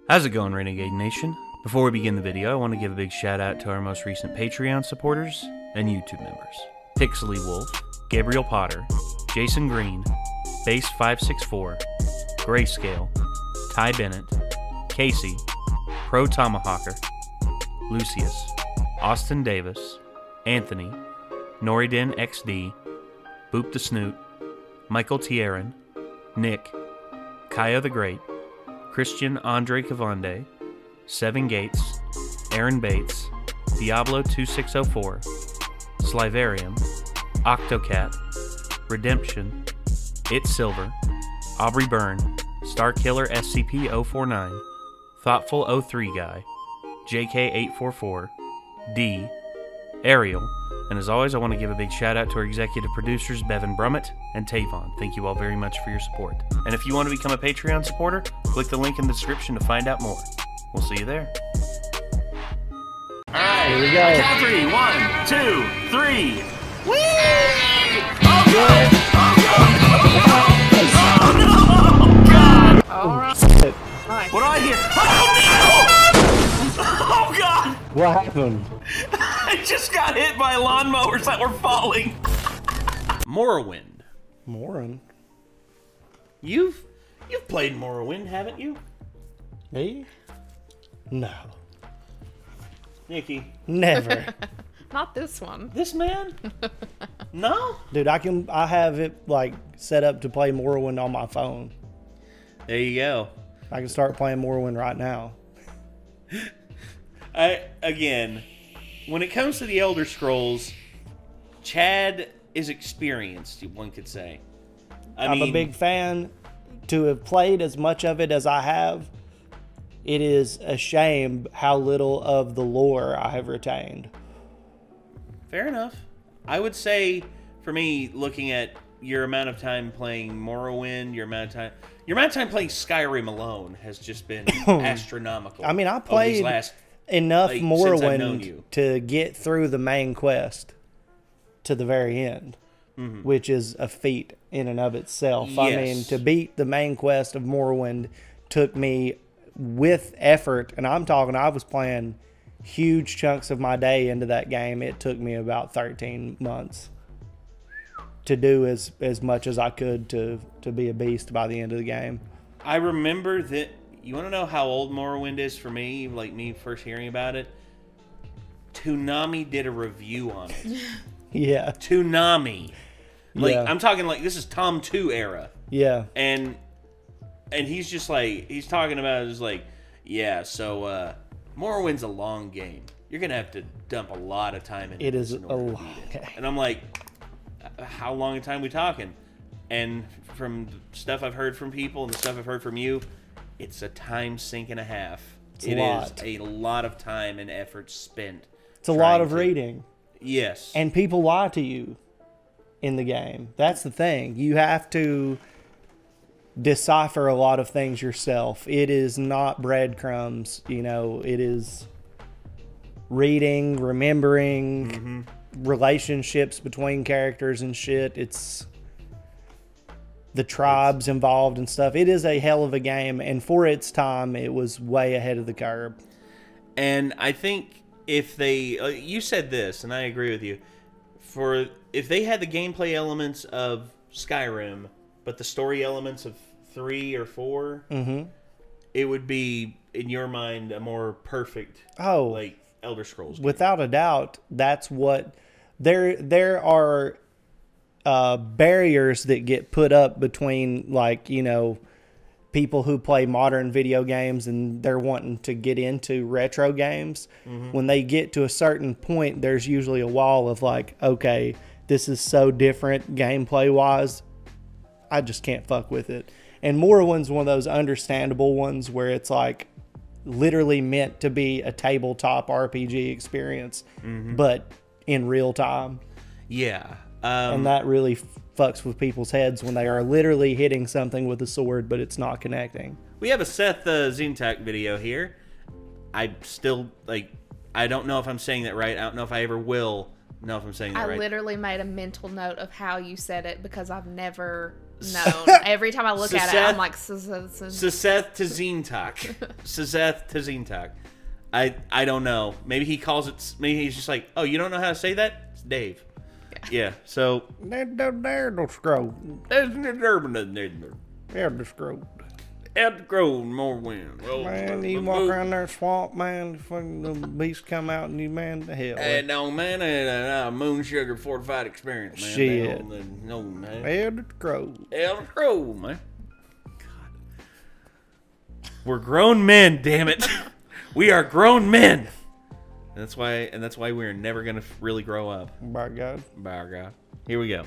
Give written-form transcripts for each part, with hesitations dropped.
How's it going, Renegade Nation? Before we begin the video, I want to give a big shout out to our most recent Patreon supporters and YouTube members. Pixely Wolf, Gabriel Potter, Jason Green, Base564, Grayscale, Ty Bennett, Casey, Pro Tomahawker, Lucius, Austin Davis, Anthony, Noriden XD, Boop the Snoot, Michael Tieran, Nick, Kaya the Great, Christian Andre Cavande, Seven Gates, Aaron Bates, Diablo2604, Slivarium, Octocat, Redemption, It's Silver, Aubrey Byrne, Starkiller SCP-049, Thoughtful03 Guy, JK844, D, Ariel, and as always, I want to give a big shout out to our executive producers, Bevan Brummett and Tavon. Thank you all very much for your support. And if you want to become a Patreon supporter, click the link in the description to find out more. We'll see you there. Alright, here we go. I count 3. 1, 2, 3. Whee! Oh God! Oh God! Alright. What do I hear? Oh no! Oh God! What happened? I just got hit by lawnmowers that were falling. Morrowind. Morrowind? You've played Morrowind, haven't you? Me? No. Nikki. Never. Not this one. This man? No? Dude, I have it like set up to play Morrowind on my phone. There you go. I can start playing Morrowind right now. Again, when it comes to the Elder Scrolls, Chad is experienced, one could say. I'm a big fan. To have played as much of it as I have, it is a shame how little of the lore I have retained. Fair enough. I would say, for me, looking at your amount of time playing Morrowind, your amount of time playing Skyrim alone has just been astronomical. I mean, I played enough Morrowind to get through the main quest to the very end, which is a feat in and of itself. Yes. I mean, to beat the main quest of Morrowind took me with effort, and I'm talking, I was playing huge chunks of my day into that game. It took me about 13 months to do as much as I could to be a beast by the end of the game. I remember that. You want to know how old Morrowind is for me, like me first hearing about it? Toonami did a review on it. Yeah. Toonami. Like, yeah. I'm talking like this is Tom 2 era. Yeah. And he's just like, he's talking about it as like, yeah, so Morrowind's a long game. You're going to have to dump a lot of time into it. It is a long game. And I'm like, how long a time we talking? And from the stuff I've heard from people and the stuff I've heard from you, it's a time sink and a half. It is a lot of time and effort spent. It's a lot of reading. Yes. And people lie to you in the game. That's the thing. You have to decipher a lot of things yourself. It is not breadcrumbs, you know, it is reading, remembering, relationships between characters and shit. It's the tribes involved and stuff. It is a hell of a game, and for its time, it was way ahead of the curve. And I think if they, you said this, and I agree with you, if they had the gameplay elements of Skyrim, but the story elements of 3 or 4, it would be, in your mind, a more perfect, like, Elder Scrolls game. Without a doubt, that's what, there are barriers that get put up between, like, you know, people who play modern video games and they're wanting to get into retro games. When they get to a certain point, there's usually a wall of like, okay, this is so different gameplay wise, I just can't fuck with it. And Morrowind's one of those understandable ones where it's like literally meant to be a tabletop RPG experience, but in real time. Yeah. And that really fucks with people's heads when they are literally hitting something with a sword, but it's not connecting. We have a Seth Zintak video here. I still, like, I don't know if I'm saying that right. I don't know if I ever will know if I'm saying that right. I literally made a mental note of how you said it because I've never No, every time I look at it, I'm like, Saseth Tazintak. Saseth Tazintak. I don't know. Maybe he calls it. Maybe he's just like, oh, you don't know how to say that? It's Dave. Yeah. So. They're scroll. Outgrown Morrowind. Man, you walk around there swamp, man, the beasts come out and you, man, the hell. No, man, moon sugar fortified experience, man. Shit. No, man. Elder Scroll, man. God. We're grown men, damn it. We are grown men. And that's why we're never gonna really grow up. By God. Here we go.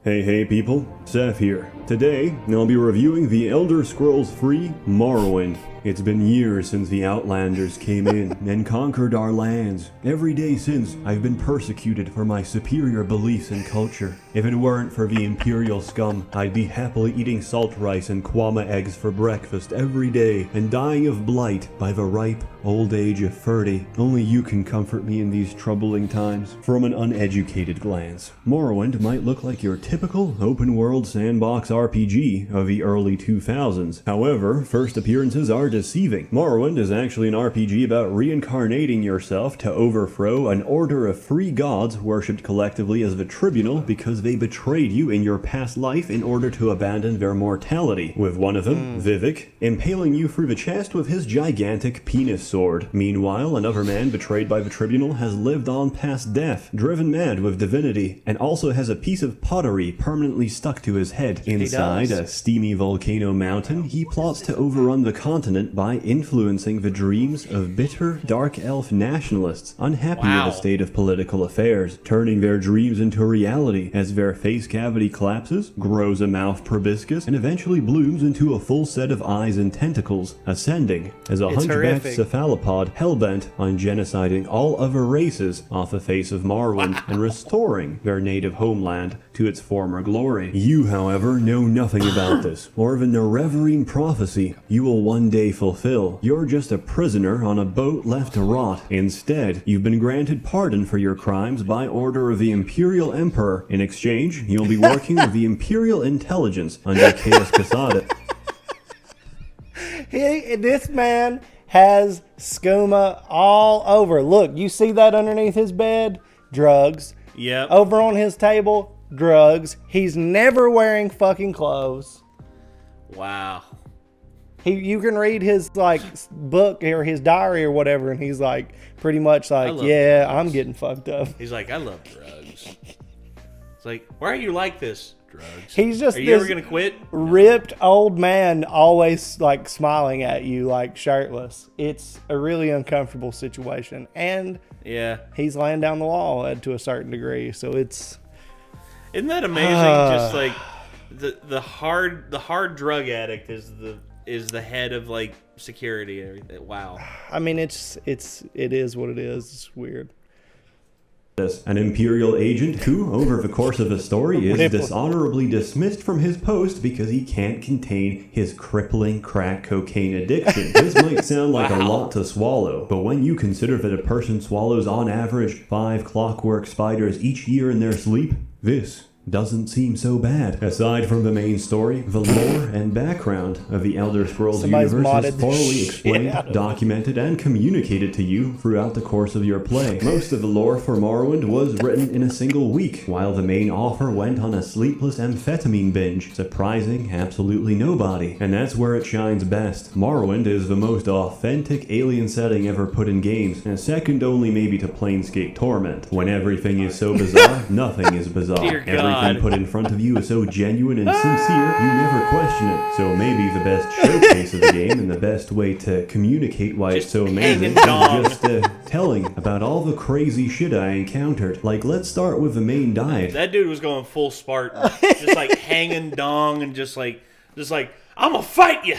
Hey people, Sapp here. Today, I'll be reviewing the Elder Scrolls free Morrowind. It's been years since the Outlanders came in and conquered our lands. Every day since, I've been persecuted for my superior beliefs and culture. If it weren't for the Imperial scum, I'd be happily eating salt rice and kwama eggs for breakfast every day and dying of blight by the ripe old age of 30. Only you can comfort me in these troubling times. From an uneducated glance, Morrowind might look like your typical open-world sandbox RPG of the early 2000s. However, first appearances are deceiving. Morrowind is actually an RPG about reincarnating yourself to overthrow an order of free gods worshipped collectively as the tribunal because they betrayed you in your past life in order to abandon their mortality, with one of them, Vivek, impaling you through the chest with his gigantic penis sword. Meanwhile, another man betrayed by the tribunal has lived on past death, driven mad with divinity, and also has a piece of pottery permanently stuck to his head. Inside a steamy volcano mountain, he plots to overrun the continent by influencing the dreams of bitter dark elf nationalists unhappy with the state of political affairs, turning their dreams into reality as their face cavity collapses, grows a mouth proboscis, and eventually blooms into a full set of eyes and tentacles, ascending as a hunchbacked cephalopod hellbent on genociding all other races off the face of Morrowind and restoring their native homeland to its former glory. You, however, know nothing about this, or the Nerevering prophecy you will one day fulfill. You're just a prisoner on a boat left to rot. Instead, you've been granted pardon for your crimes by order of the Imperial Emperor. In exchange, you'll be working with the Imperial Intelligence under Caillou Escamilla. This man has skooma all over. Look, you see that underneath his bed? Drugs. Yep. Over on his table, drugs. He's never wearing fucking clothes. Wow. You can read his book or his diary or whatever, and he's like pretty much like, yeah, drugs. I'm getting fucked up. He's like, I love drugs. It's like, why are you like this? Drugs. He's just are you ever gonna quit? Ripped old man, always like smiling at you, like shirtless. It's a really uncomfortable situation, and yeah, he's laying down the law to a certain degree. So isn't that amazing? Just like the hard drug addict is the head of like security and everything. Wow. I mean, it is what it is. It's weird. An Imperial agent who, over the course of the story, is dishonorably dismissed from his post because he can't contain his crippling crack cocaine addiction. This might sound like a lot to swallow, but when you consider that a person swallows on average 5 clockwork spiders each year in their sleep, this doesn't seem so bad. Aside from the main story, the lore and background of the Elder Scrolls universe is thoroughly explained, documented, and communicated to you throughout the course of your play. Most of the lore for Morrowind was written in a single week, while the main author went on a sleepless amphetamine binge, surprising absolutely nobody. And that's where it shines best. Morrowind is the most authentic alien setting ever put in games, and second only maybe to Planescape Torment. When everything is so bizarre, nothing is bizarre. Everything put in front of you is so genuine and sincere, you never question it. So maybe the best showcase of the game and the best way to communicate why it's so amazing is just telling about all the crazy shit I encountered. Like, let's start with the main diet. That dude was going full Spartan. Just like hanging dong and just like, I'm gonna fight you.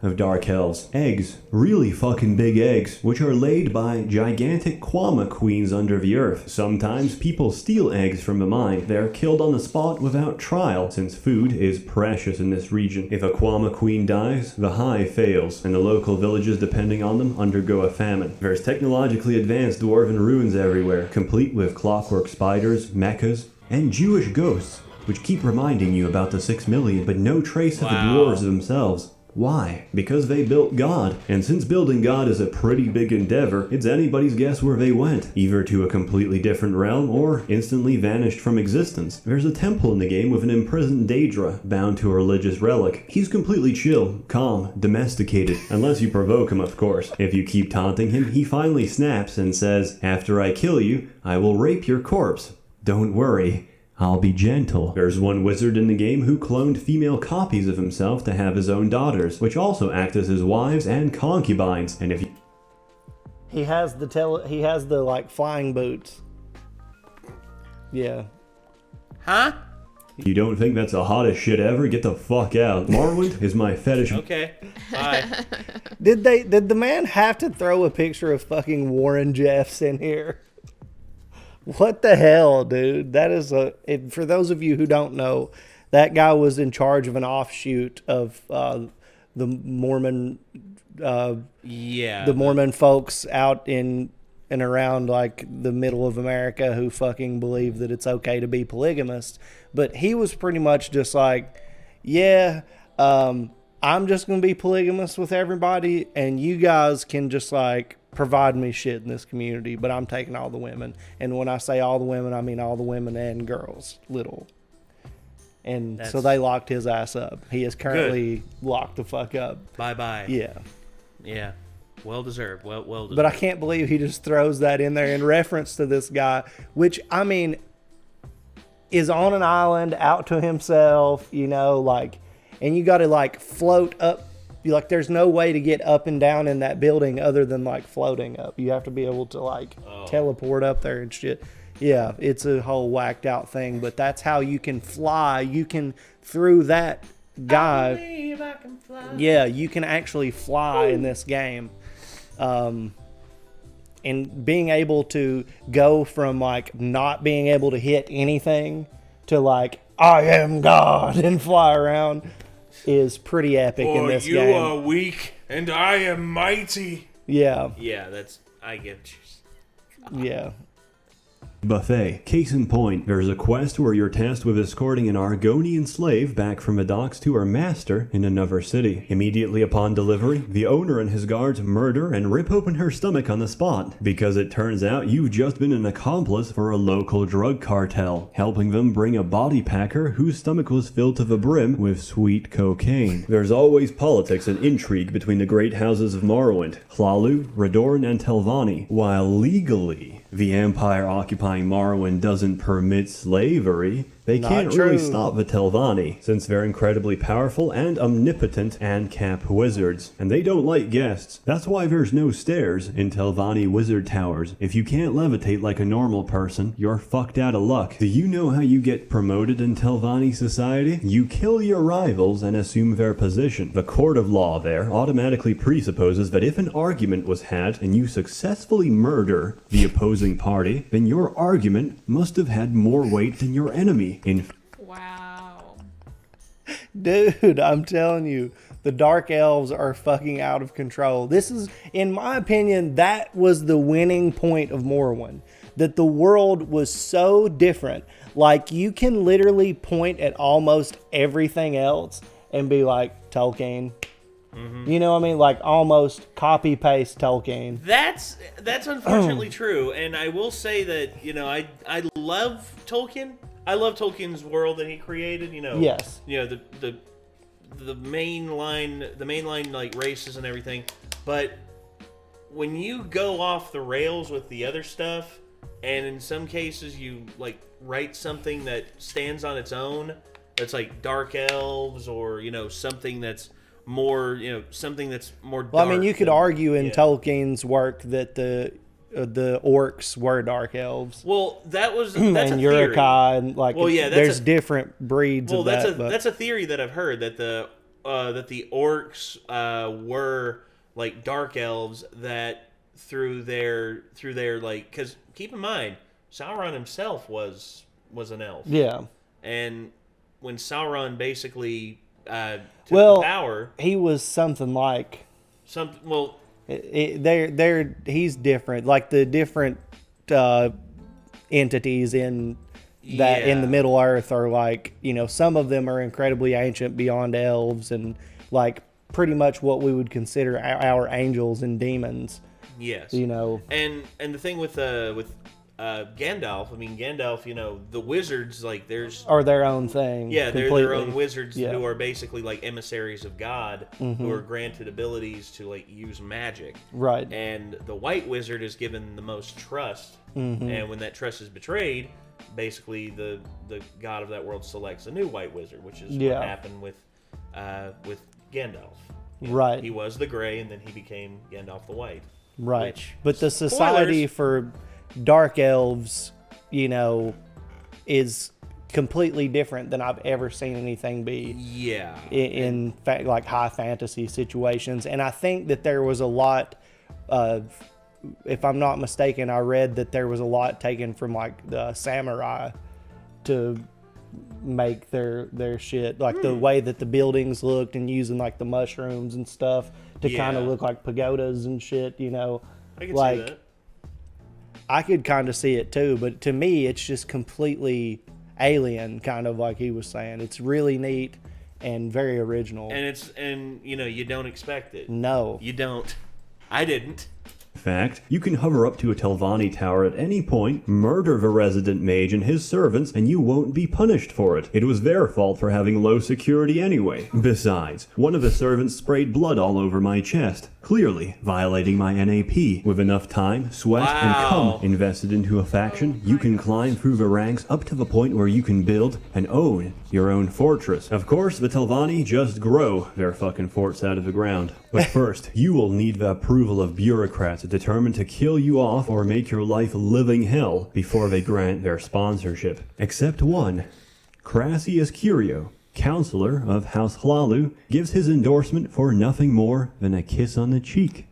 Of dark elves. Eggs. Really fucking big eggs, which are laid by gigantic kwama queens under the earth. Sometimes people steal eggs from the mine. They're killed on the spot without trial, since food is precious in this region. If a kwama queen dies, the hive fails, and the local villages depending on them undergo a famine. There's technologically advanced dwarven ruins everywhere, complete with clockwork spiders, mechas, and Jewish ghosts. which keep reminding you about the 6 million, but no trace of the dwarves themselves. Why? Because they built God, and since building God is a pretty big endeavor, it's anybody's guess where they went, either to a completely different realm or instantly vanished from existence. There's a temple in the game with an imprisoned Daedra bound to a religious relic. He's completely chill, calm, domesticated, unless you provoke him, of course. If you keep taunting him, he finally snaps and says, "After I kill you, I will rape your corpse. Don't worry. I'll be gentle." There's one wizard in the game who cloned female copies of himself to have his own daughters, which also act as his wives and concubines. And if you... He has the like flying boots. Yeah. Huh? You don't think that's the hottest shit ever? Get the fuck out. Morrowind is my fetish. Okay. Bye. Did the man have to throw a picture of fucking Warren Jeffs in here? What the hell, dude? That is for those of you who don't know, that guy was in charge of an offshoot of the Mormon, the Mormon folks out in and around like the middle of America who fucking believe that it's okay to be polygamous. But he was pretty much just like, yeah, I'm just gonna be polygamous with everybody, and you guys can just like provide me shit in this community, but I'm taking all the women. And when I say all the women, I mean all the women and girls, little. And so they locked his ass up. He is currently locked the fuck up. Bye-bye. Yeah. Yeah. Well deserved. Well deserved. But I can't believe he just throws that in there in reference to this guy, which, I mean, is on an island out to himself, you know, like, and you got to like float up. Like, there's no way to get up and down in that building other than like floating up. You have to be able to like teleport up there and shit. Yeah, it's a whole whacked out thing, but that's how you can fly. You can, through that guy. I believe I can fly. Yeah, you can actually fly in this game. And being able to go from like not being able to hit anything to like, I am God, and fly around is pretty epic in this game. You are weak and I am mighty. Yeah. Yeah, I get you. Yeah. Buffet. Case in point, there's a quest where you're tasked with escorting an Argonian slave back from the docks to her master in another city. Immediately upon delivery, the owner and his guards murder and rip open her stomach on the spot, because it turns out you've just been an accomplice for a local drug cartel, helping them bring a body packer whose stomach was filled to the brim with sweet cocaine. There's always politics and intrigue between the great houses of Morrowind, Hlaalu, Radorn, and Telvanni, while legally the Empire occupying Morrowind doesn't permit slavery. They can't really stop the Telvanni, since they're incredibly powerful and omnipotent ANCAP wizards. And they don't like guests. That's why there's no stairs in Telvanni wizard towers. If you can't levitate like a normal person, you're fucked out of luck. Do you know how you get promoted in Telvanni society? You kill your rivals and assume their position. The court of law there automatically presupposes that if an argument was had and you successfully murder the opposing party, then your argument must have had more weight than your enemy. Wow. Dude, I'm telling you, the Dark Elves are fucking out of control. This is, in my opinion, that was the winning point of Morrowind. That the world was so different. Like, you can literally point at almost everything else and be like, Tolkien. Mm-hmm. You know what I mean? Like, almost copy-paste Tolkien. That's unfortunately true. And I will say that, you know, I love Tolkien. I love Tolkien's world that he created, you know. Yes. You know, the mainline like races and everything. But when you go off the rails with the other stuff, and in some cases you like write something that stands on its own, that's like Dark Elves, or, you know, something that's more, you know, something that's more dark. Well, I mean, you could argue in Tolkien's work that the orcs were Dark Elves. Well, that's and a theory. Uruk-hai, and like, well, yeah, there's different breeds of that. That's a theory that I've heard, that the orcs were like Dark Elves, that through their like, because keep in mind, Sauron himself was an elf. Yeah. And when Sauron basically took power, he was something like something. Well, he's different. Like the different entities in that in the Yeah. Middle Earth are like, you know, some of them are incredibly ancient beyond elves and like pretty much what we would consider our angels and demons. Yes. You know, And the thing with Gandalf, I mean, Gandalf, you know, the wizards, like, there's... are their own thing. Yeah, they're completely. their own wizards Yeah. who are basically, like, emissaries of God, Mm-hmm. who are granted abilities to, like, use magic. Right. And the white wizard is given the most trust, Mm-hmm. and when that trust is betrayed, basically the god of that world selects a new white wizard, which is Yeah. what happened with Gandalf. You know, Right. He was the gray, and then he became Gandalf the White. Right. Which, But the society for dark elves, you know, is completely different than I've ever seen anything be yeah. in fact, like high fantasy situations. And I think that there was a lot of, if I'm not mistaken, I read that there was a lot taken from like the samurai to make their shit, like the way that the buildings looked and using like the mushrooms and stuff to kind of Yeah. look like pagodas and shit, you know. I can like, see that. I could kind of see it too, but to me, it's just completely alien, kind of like he was saying. It's really neat and very original. And you know, you don't expect it. No. You don't. I didn't. Fact, you can hover up to a Telvanni tower at any point, murder the resident mage and his servants, and you won't be punished for it. It was their fault for having low security anyway. Besides, one of the servants sprayed blood all over my chest, clearly violating my NAP. With enough time, sweat, and Wow. cum invested into a faction, you can climb through the ranks up to the point where you can build and own your own fortress. Of course, the Telvanni just grow their fucking forts out of the ground. But first, you will need the approval of bureaucrats determined to kill you off or make your life living hell before they grant their sponsorship. Except one. Crassius Curio, counselor of House Hlalu, gives his endorsement for nothing more than a kiss on the cheek.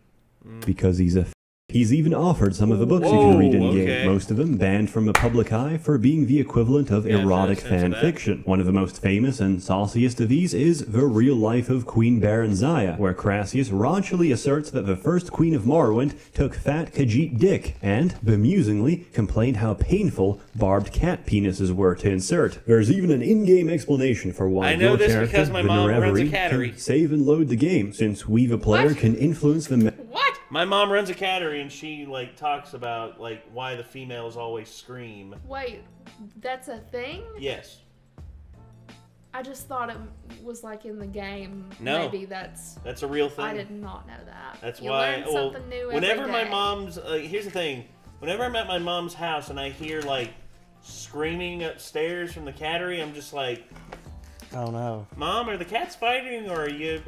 Because he's a He's even offered some of the books you can read in-game, okay. most of them banned from the public eye for being the equivalent of Yeah, erotic sense of fan that. fiction. One of the most famous and sauciest of these is The Real Life of Queen Baranzaya, where Crassius raunchily asserts that the first queen of Morrowind took fat Khajiit dick, and, bemusingly, complained how painful barbed cat penises were to insert. There's even an in-game explanation for why I know your this character, because my the mom runs a Nerevari, cattery. can save and load the game, since we, the player, What? can influence the... What? My mom runs a cattery, and she like talks about like why the females always scream. Wait, that's a thing? Yes. I just thought it was like in the game. No. Maybe that's. That's a real thing. I did not know that. That's you why. learn Well, something new whenever every my day. mom's, here's the thing. Whenever I'm at my mom's house and I hear like screaming upstairs from the cattery, I'm just like, Oh no. "Mom, are the cats fighting, or are you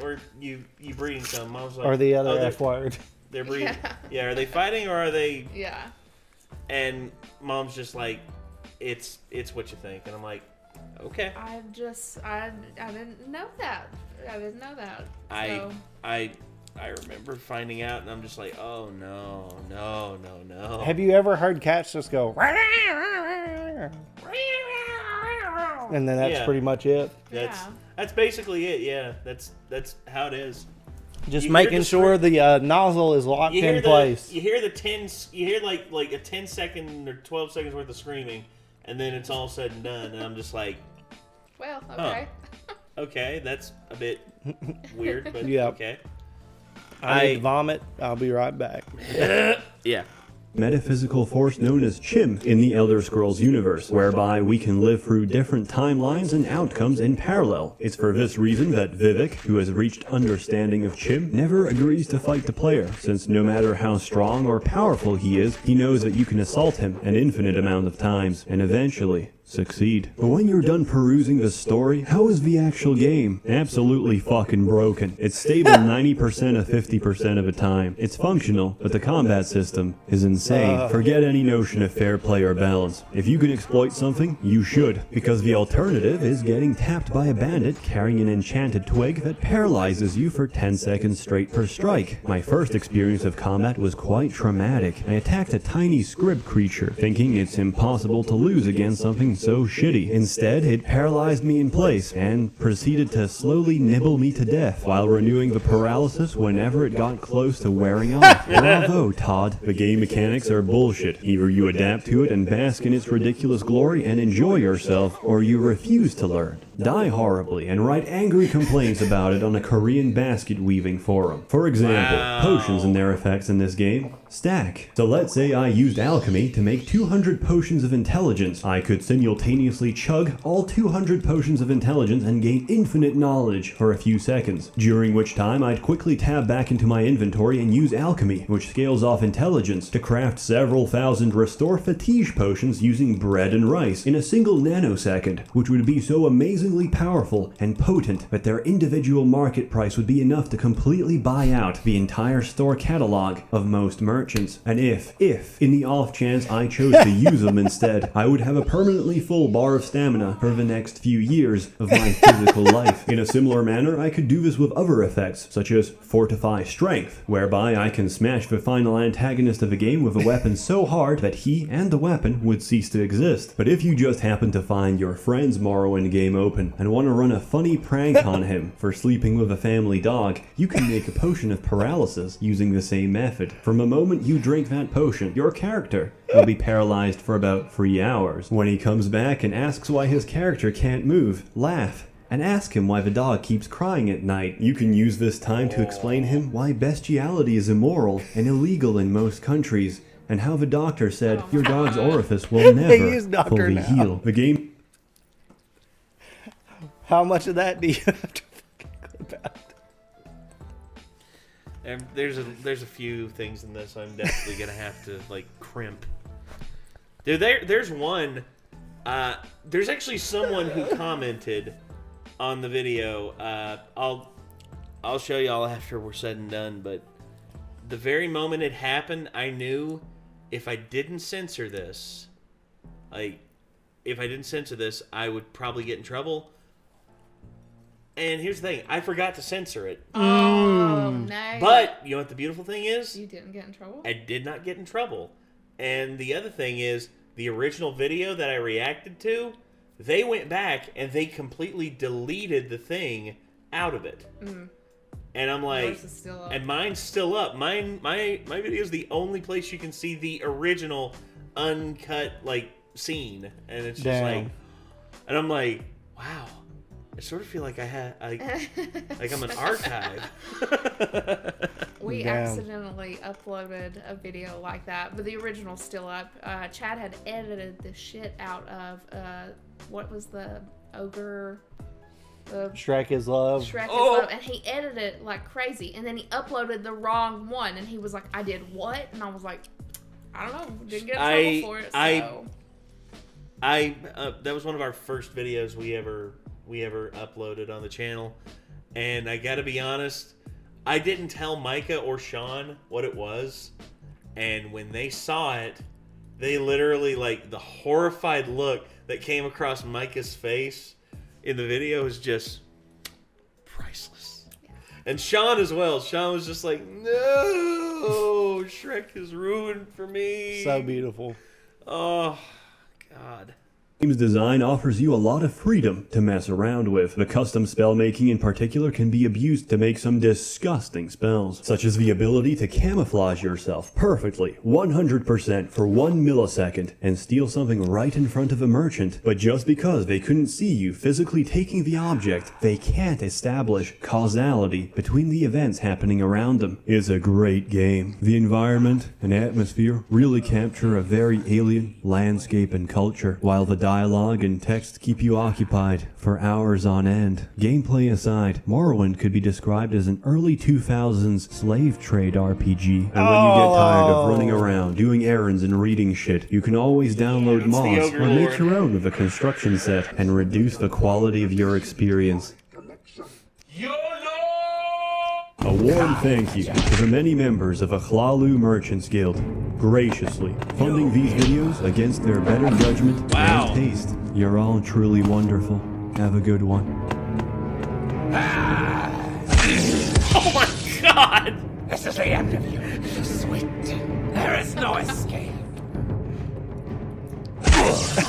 breeding some?" Mom's like, Or the other "Oh, they're- F word. They're breeding. Yeah. Yeah, are they fighting or are they? Yeah. And mom's just like, it's what you think, and I'm like, okay. I didn't know that. I didn't know that. So, I remember finding out, and I'm just like, oh no. Have you ever heard cats just go? And then that's Yeah. pretty much it. That's Yeah. that's basically it. Yeah, that's how it is. Just You hear making the sure the nozzle is locked You hear in place. You hear you hear like a 10-second or 12 seconds worth of screaming, and then it's all said and done, and I'm just like, well, okay. okay, that's a bit weird, but Yeah. okay. I need to vomit. I'll be right back. Yeah. metaphysical force known as Chim in the Elder Scrolls universe, whereby we can live through different timelines and outcomes in parallel. It's for this reason that Vivek, who has reached understanding of Chim, never agrees to fight the player, since no matter how strong or powerful he is, he knows that you can assault him an infinite amount of times, and eventually succeed. But when you're done perusing the story, how is the actual game? Absolutely fucking broken. It's stable 90% of 50% of the time. It's functional, but the combat system is insane. Forget any notion of fair play or balance. If you can exploit something, you should, because the alternative is getting tapped by a bandit carrying an enchanted twig that paralyzes you for 10 seconds straight per strike. My first experience of combat was quite traumatic. I attacked a tiny scrib creature, thinking it's impossible to lose against something so shitty. Instead, it paralyzed me in place and proceeded to slowly nibble me to death while renewing the paralysis whenever it got close to wearing off. Bravo, Todd. The game mechanics are bullshit. Either you adapt to it and bask in its ridiculous glory and enjoy yourself, or you refuse to learn. Die horribly and write angry complaints about it on a Korean basket weaving forum. For example, potions and their effects in this game stack. So let's say I used alchemy to make 200 potions of intelligence. I could simultaneously chug all 200 potions of intelligence and gain infinite knowledge for a few seconds, during which time I'd quickly tab back into my inventory and use alchemy, which scales off intelligence, to craft several thousand restore fatigue potions using bread and rice in a single nanosecond, which would be so amazingly powerful and potent that their individual market price would be enough to completely buy out the entire store catalog of most merchants. And if in the off chance I chose to use them instead, I would have a permanently full bar of stamina for the next few years of my physical life. In a similar manner, I could do this with other effects, such as Fortify Strength, whereby I can smash the final antagonist of the game with a weapon so hard that he and the weapon would cease to exist. But if you just happen to find your friend's Morrowind game open and want to run a funny prank on him for sleeping with a family dog, you can make a potion of paralysis using the same method. From the moment you drink that potion, your character will be paralyzed for about 3 hours. When he comes back and asks why his character can't move, laugh and ask him why the dog keeps crying at night. You can use this time to explain him why bestiality is immoral and illegal in most countries, and how the doctor said your dog's orifice will never fully heal. The game. How much of that do you have to clip out? And there's a few things in this I'm definitely gonna have to like crimp. Dude, there's one. There's actually someone who commented on the video. I'll show y'all after we're said and done. But the very moment it happened, I knew if I didn't censor this, I would probably get in trouble. And here's the thing, I forgot to censor it. Oh, no. But, you know what the beautiful thing is? You didn't get in trouble? I did not get in trouble. And the other thing is, the original video that I reacted to, they went back and they completely deleted the thing out of it. Mm. And I'm like, and mine's still up. My video is the only place you can see the original uncut, like, scene. And it's just like, and I'm like, wow. I sort of feel like like I'm an archive. We accidentally uploaded a video like that, but the original's still up. Chad had edited the shit out of, what was the ogre? Shrek is Love. Shrek is Love, and he edited it like crazy, and then he uploaded the wrong one, and he was like, I did what? And I was like, I don't know, didn't get in trouble for it, so. That was one of our first videos we ever uploaded on the channel, and I gotta be honest, I didn't tell Micah or Sean what it was, and when they saw it, they literally, like, the horrified look that came across Micah's face in the video was just priceless. Yeah. And Sean as well. Sean was just like, no, Shrek is ruined for me. So beautiful. Oh, God. The game's design offers you a lot of freedom to mess around with. The custom spell making in particular can be abused to make some disgusting spells, such as the ability to camouflage yourself perfectly, 100% for 1 millisecond, and steal something right in front of a merchant. But just because they couldn't see you physically taking the object, they can't establish causality between the events happening around them. It's a great game. The environment and atmosphere really capture a very alien landscape and culture, while the dialogue and text keep you occupied for hours on end. Gameplay aside, Morrowind could be described as an early 2000s slave trade RPG. And when you get tired of running around, doing errands and reading shit, you can always download mods or make your own with a construction set and reduce the quality of your experience. A warm thank you to the many members of Acoleyte Merchants Guild, graciously funding these videos against their better judgment and taste. You're all truly wonderful. Have a good one. Oh my God! This is the end of you, sweet. There is no escape.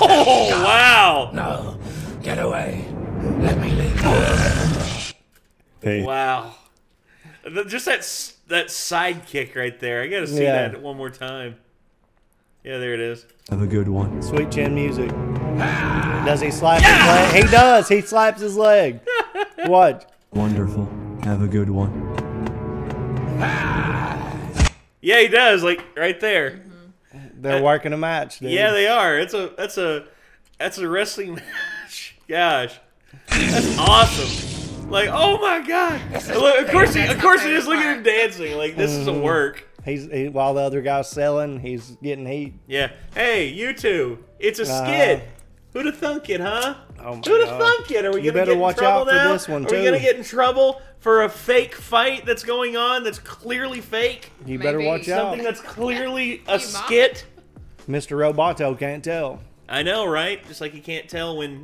Oh, wow. No, get away. Let me leave. Hey, Wow. Just that side kick right there. I got to see Yeah. that one more time. Yeah, there it is. have a good one. Sweet chin music. Does he slap his leg? He does. He slaps his leg. What? Wonderful. Have a good one. Yeah, he does. Like right there. They're working a match, dude. Yeah, they are. That's a wrestling match. Gosh, that's awesome. Like, oh my god. Look, of course he is. Look at him dancing. Like this is a work. While the other guy's selling, he's getting heat. Yeah. Hey, you two. It's a skit. Who'd have thunk it, huh? Oh my Who'd have God. thunk it? Are we You gonna better get in watch trouble out for now? this one, Are we too. gonna get in trouble for a fake fight that's going on that's clearly fake? You better Maybe. watch out. Something that's clearly a might. skit. Mr. Roboto can't tell. I know, right? Just like you can't tell when,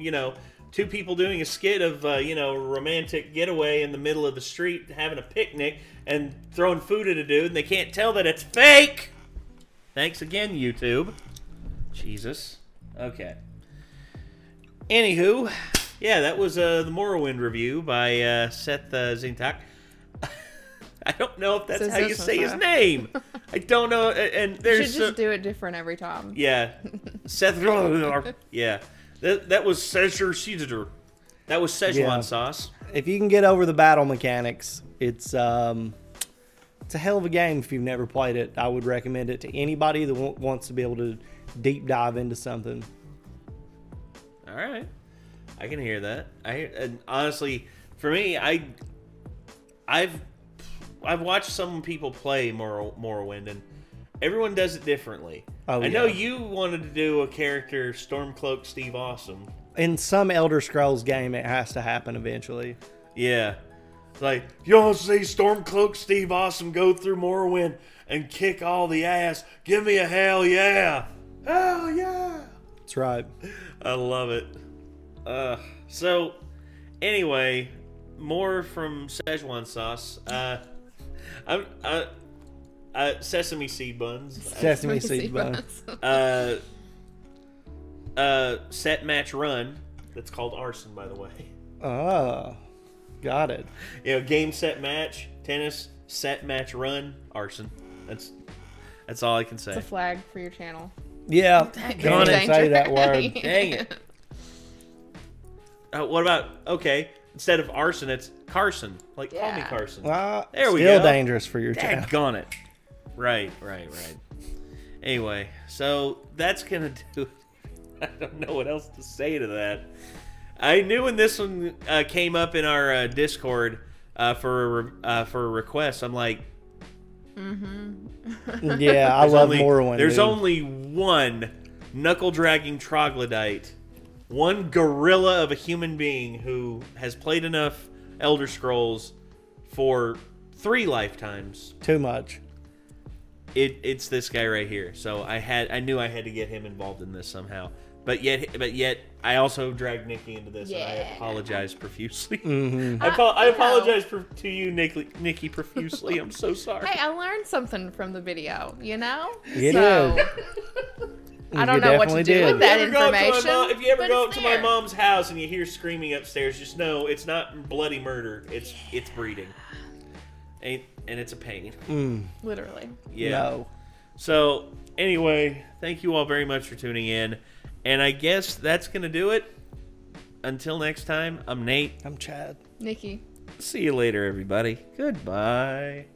two people doing a skit of, romantic getaway in the middle of the street, having a picnic, and throwing food at a dude, and they can't tell that it's fake! Thanks again, YouTube. Jesus. Okay. Anywho, yeah, that was the Morrowind review by Seth Zintak. I don't know if that's how you say his name. I don't know, and You there's... should just do it different every time. Yeah, Seth. Yeah, that was Szechuan. That was Szechuan Yeah. sauce. If you can get over the battle mechanics, it's a hell of a game. If you've never played it, I would recommend it to anybody that wants to be able to deep dive into something. All right, I can hear that. And honestly, for me, I've watched some people play Morrowind, and everyone does it differently. Oh, I know yeah. you wanted to do a character Stormcloak Steve Awesome. In some Elder Scrolls game, it has to happen eventually. Yeah. Like, you want to see Stormcloak Steve Awesome go through Morrowind and kick all the ass? Give me a hell yeah. Hell yeah. That's right. I love it. So, anyway, more from Szechuan sauce. Sesame seed buns. Sesame seed buns. Set match run. That's called arson, by the way. Oh, got it. Game set match, tennis, set match run, arson. That's all I can say. It's a flag for your channel. Yeah, Dang can't it. say that word. Dang it. What about, instead of arson, it's Carson. Like, call me Yeah. Carson. There we still go. dangerous for your channel. Daggone it. Right. Anyway, so that's going to do it. I don't know what else to say to that. I knew when this one came up in our Discord for a request, I'm like... Yeah, I love Morrowind. There's dude. only one knuckle-dragging troglodyte, one gorilla of a human being who has played enough Elder Scrolls for 3 lifetimes. Too much. It's this guy right here. So I knew I had to get him involved in this somehow. But yet I also dragged Nikki into this, and I apologize profusely. I apologize to you, Nikki, profusely. I'm so sorry. Hey, I learned something from the video, You so, did. I don't You know what to definitely do did. with that If you ever go up to my information. mom- if you ever but go up it's to my there. mom's house and you hear screaming upstairs, just know it's not bloody murder. It's breeding. And it's a pain. Literally. Yeah. No. So, anyway, thank you all very much for tuning in. And I guess that's going to do it. Until next time, I'm Nate. I'm Chad. Nikki. See you later, everybody. Goodbye.